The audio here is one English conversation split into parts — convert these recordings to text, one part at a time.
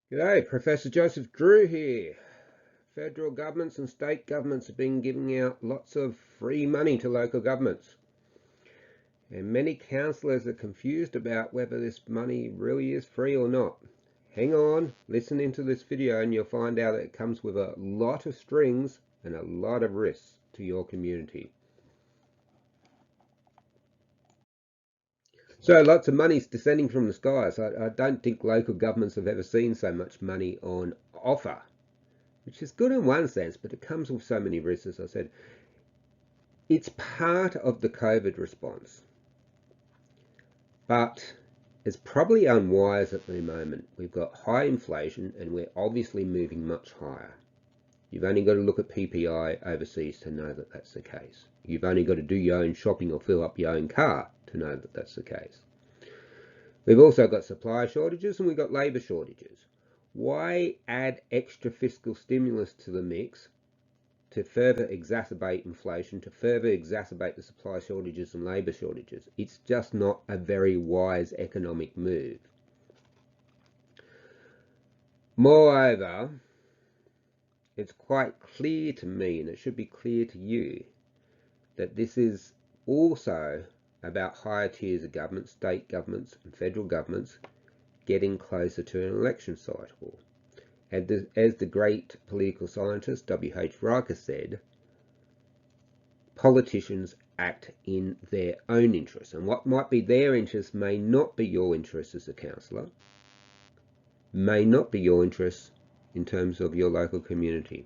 G'day, Professor Joseph Drew here. Federal governments and state governments have been giving out lots of free money to local governments. And many councillors are confused about whether this money really is free or not. Hang on, listen into this video and you'll find out that it comes with a lot of strings and a lot of risks to your community. So lots of money's descending from the skies. I don't think local governments have ever seen so much money on offer, which is good in one sense, but it comes with so many risks, as I said. It's part of the COVID response, but it's probably unwise at the moment. We've got high inflation and we're obviously moving much higher. You've only got to look at PPI overseas to know that that's the case. You've only got to do your own shopping or fill up your own car to know that that's the case. We've also got supply shortages and we've got labour shortages. Why add extra fiscal stimulus to the mix to further exacerbate inflation, to further exacerbate the supply shortages and labour shortages? It's just not a very wise economic move. Moreover, it's quite clear to me, and it should be clear to you, that this is also about higher tiers of government, state governments and federal governments getting closer to an election cycle. As the great political scientist W.H. Riker said, politicians act in their own interests, and what might be their interests may not be your interests as a councillor, may not be your interests in terms of your local community.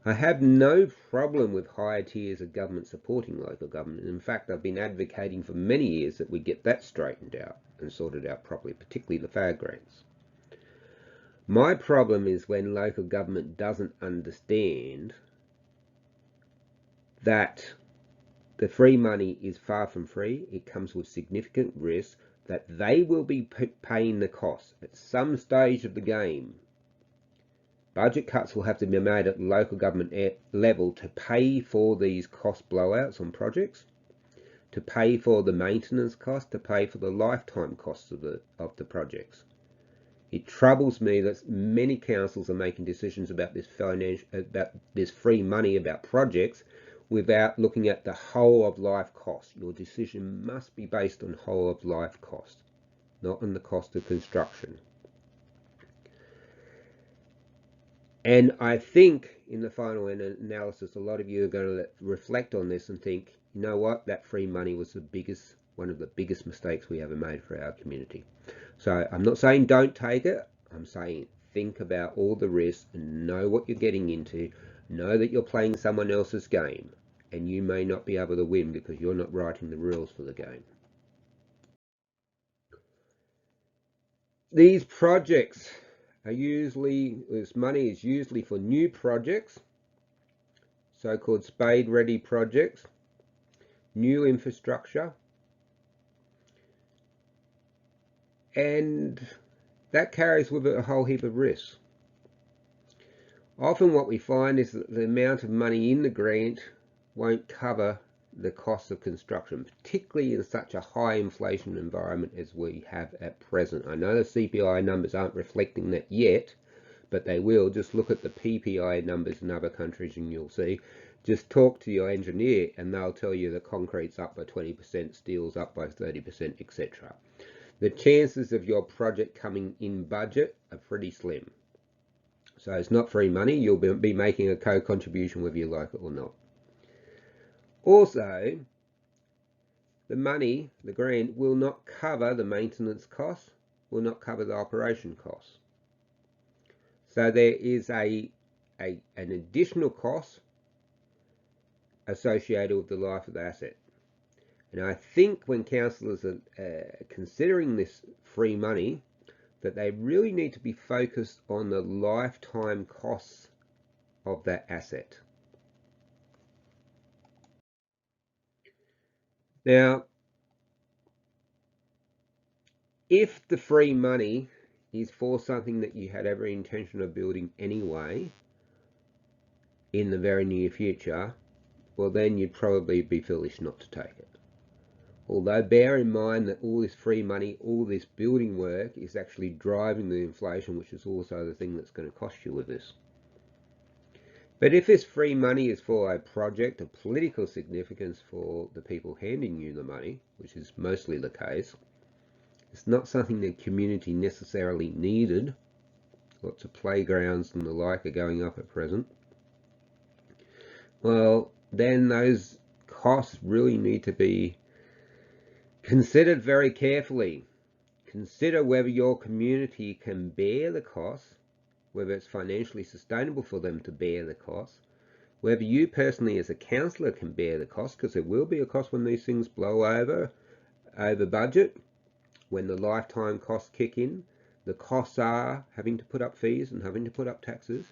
I have no problem with higher tiers of government supporting local government. In fact, I've been advocating for many years that we get that straightened out and sorted out properly, particularly the FAR grants. My problem is when local government doesn't understand that the free money is far from free. It comes with significant risk that they will be paying the cost at some stage of the game. Budget cuts will have to be made at the local government level to pay for these cost blowouts on projects, to pay for the maintenance cost, to pay for the lifetime costs of the projects. It troubles me that many councils are making decisions about this free money, about projects, without looking at the whole of life cost. Your decision must be based on whole of life cost, not on the cost of construction. And I think in the final analysis, a lot of you are going to reflect on this and think, you know what, that free money was one of the biggest mistakes we ever made for our community. So I'm not saying don't take it. I'm saying think about all the risks and know what you're getting into. Know that you're playing someone else's game and you may not be able to win because you're not writing the rules for the game. These projects this money is usually for new projects, so-called spade-ready projects, new infrastructure, and that carries with it a whole heap of risks. Often what we find is that the amount of money in the grant won't cover the cost of construction, particularly in such a high inflation environment as we have at present. I know the CPI numbers aren't reflecting that yet, but they will. Just look at the PPI numbers in other countries and you'll see. Just talk to your engineer and they'll tell you the concrete's up by 20%, steel's up by 30%, etc. The chances of your project coming in budget are pretty slim. So it's not free money. You'll be making a co-contribution whether you like it or not. Also, the money, the grant, will not cover the maintenance costs, will not cover the operation costs. So there is an additional cost associated with the life of the asset. And I think when councillors are considering this free money, that they really need to be focused on the lifetime costs of that asset. Now, if the free money is for something that you had every intention of building anyway in the very near future, well then you'd probably be foolish not to take it. Although bear in mind that all this free money, all this building work is actually driving the inflation, which is also the thing that's going to cost you with this. But if this free money is for a project of political significance for the people handing you the money, which is mostly the case, it's not something the community necessarily needed. Lots of playgrounds and the like are going up at present. Well, then those costs really need to be considered very carefully. Consider whether your community can bear the costs, whether it's financially sustainable for them to bear the costs, whether you personally as a councillor can bear the cost, because there will be a cost when these things blow over budget, when the lifetime costs kick in. The costs are having to put up fees and having to put up taxes.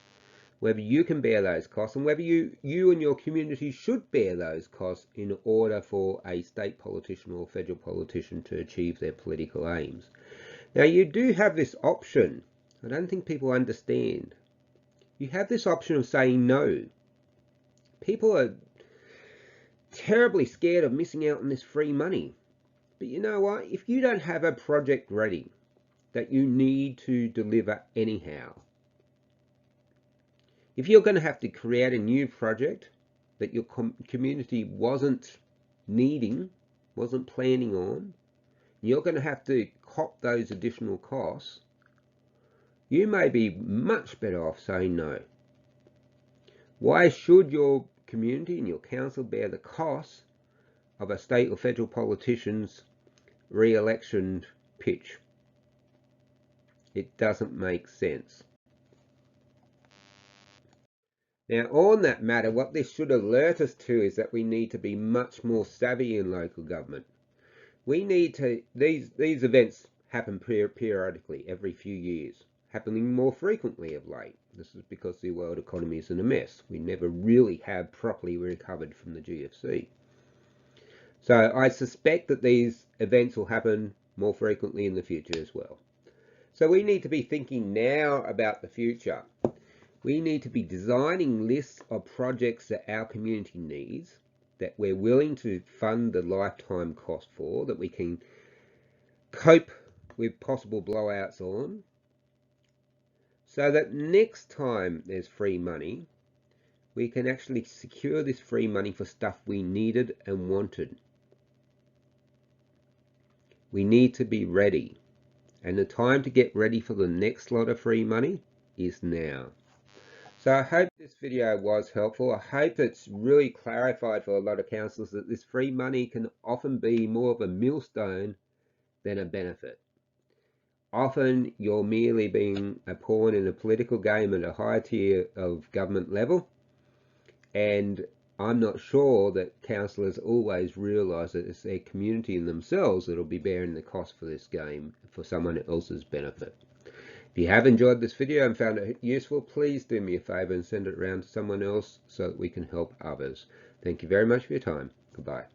Whether you can bear those costs, and whether you and your community should bear those costs in order for a state politician or federal politician to achieve their political aims. Now, you do have this option. I don't think people understand. You have this option of saying no. People are terribly scared of missing out on this free money. But you know what? If you don't have a project ready that you need to deliver anyhow, if you're going to have to create a new project that your community wasn't needing, wasn't planning on, you're going to have to cop those additional costs, you may be much better off saying no. Why should your community and your council bear the costs of a state or federal politician's re-election pitch? It doesn't make sense. Now, on that matter, what this should alert us to is that we need to be much more savvy in local government. We need to, these events happen periodically, every few years, happening more frequently of late. This is because the world economy is in a mess. We never really have properly recovered from the GFC. So I suspect that these events will happen more frequently in the future as well. So we need to be thinking now about the future. We need to be designing lists of projects that our community needs, that we're willing to fund the lifetime cost for, that we can cope with possible blowouts on, so that next time there's free money, we can actually secure this free money for stuff we needed and wanted. We need to be ready, and the time to get ready for the next lot of free money is now. So I hope this video was helpful. I hope it's really clarified for a lot of councillors that this free money can often be more of a millstone than a benefit. Often you're merely being a pawn in a political game at a higher tier of government level, and I'm not sure that councillors always realise that it's their community and themselves that'll be bearing the cost for this game for someone else's benefit. If you have enjoyed this video and found it useful, please do me a favour and send it around to someone else so that we can help others. Thank you very much for your time. Goodbye.